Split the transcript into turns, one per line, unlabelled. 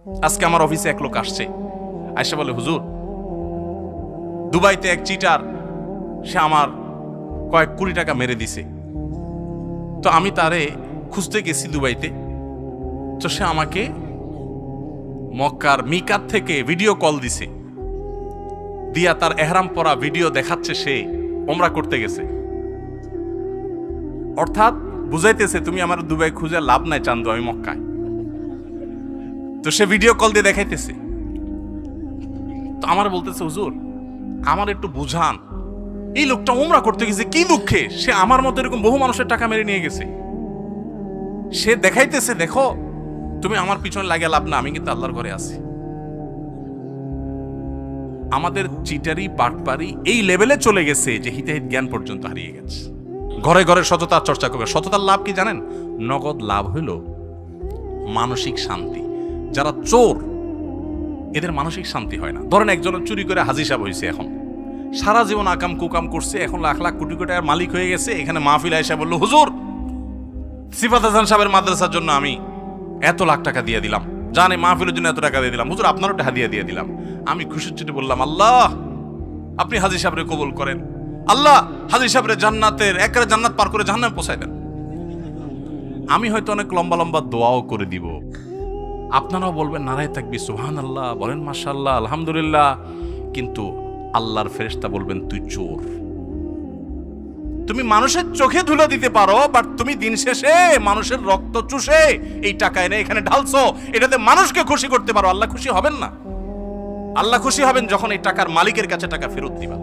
আজকে আমার অফিসে এক লোক আসছে, আয়সা বলে, হুজুর দুবাইতে এক চিটার, সে আমার কয়েক কোটি টাকা মেরে দিছে। তো আমি তারে খুঁজতে গেছি দুবাইতে, তো সে আমাকে মক্কার মিকাত থেকে ভিডিও কল দিছে, দিয়া তার এহরাম পরা ভিডিও দেখাচ্ছে সে ওমরা করতে গেছে। অর্থাৎ বুঝাইতেছে তুমি আমার দুবাই খুঁজে লাভ নাই, চান্দু আমি মক্কায়। তো সে ভিডিও কল দিয়ে দেখাইতেছে। তো আমার বলতেছে, হুজুর আমার একটু বুঝান, এই লোকটা ওমরা করতে গেছে কি দুঃখে, সে আমার মতো এরকম বহু মানুষের টাকা মেরে নিয়ে গেছে। সে দেখাইতেছে, দেখো তুমি আমার পিছনে লাগিয়ে লাভ না, আমি কিন্তু আল্লাহর ঘরে আছি। আমাদের চিটারি বাটপারি এই লেভেলে চলে গেছে যে হিতাহিত জ্ঞান পর্যন্ত হারিয়ে গেছে। ঘরে ঘরে সততার চর্চা করবে। সততার লাভ কি জানেন? নগদ লাভ হইল মানসিক শান্তি। যারা চোর এদের মানসিক শান্তি হয় না। ধরেন একজন চুরি করে হাজি সাহেব হয়েছে, এখন সারা জীবন আকাম কুকাম করছে, এখন লাখ লাখ কোটি কোটি টাকার মালিক হয়ে গেছে। এখানে মাহফিল আয়েশা বলল, হুজুর সিফাত হাসান সাহেবের মাদ্রাসার জন্য আমি এত লাখ টাকা দিয়ে দিলাম, জানে মাহফিলের জন্য এত টাকা দিয়ে দিলাম, হুজুর আপনারও একটা হাদিয়া দিয়ে দিলাম। আমি খুশির চুটি বললাম, আল্লাহ আপনি হাজি সাহেবরে কবুল করেন, আল্লাহ হাজি সাহেবরে জান্নাতের একবারে জান্নাত পার করে জাহান্নামে পৌঁছায় দেন। আমি হয়তো অনেক লম্বা লম্বা দোয়াও করে দিব, আপনারাও বলবেন নারায়ে তাকবীর, সুবহানাল্লাহ, বলেন মাশাআল্লাহ, আলহামদুলিল্লাহ, কিন্তু আল্লাহর ফেরেশতা বলবেন তুই চোর। তুমি মানুষের চোখে ধুলো দিতে পারো, বাট তুমি দিন শেষে মানুষের রক্ত চুষে এই টাকা এনে এখানে ঢালছো, এটাতে মানুষকে খুশি করতে পারো, আল্লাহ খুশি হবেন না। আল্লাহ খুশি হবেন যখন এই টাকার মালিকের কাছে টাকা ফেরত দিবা।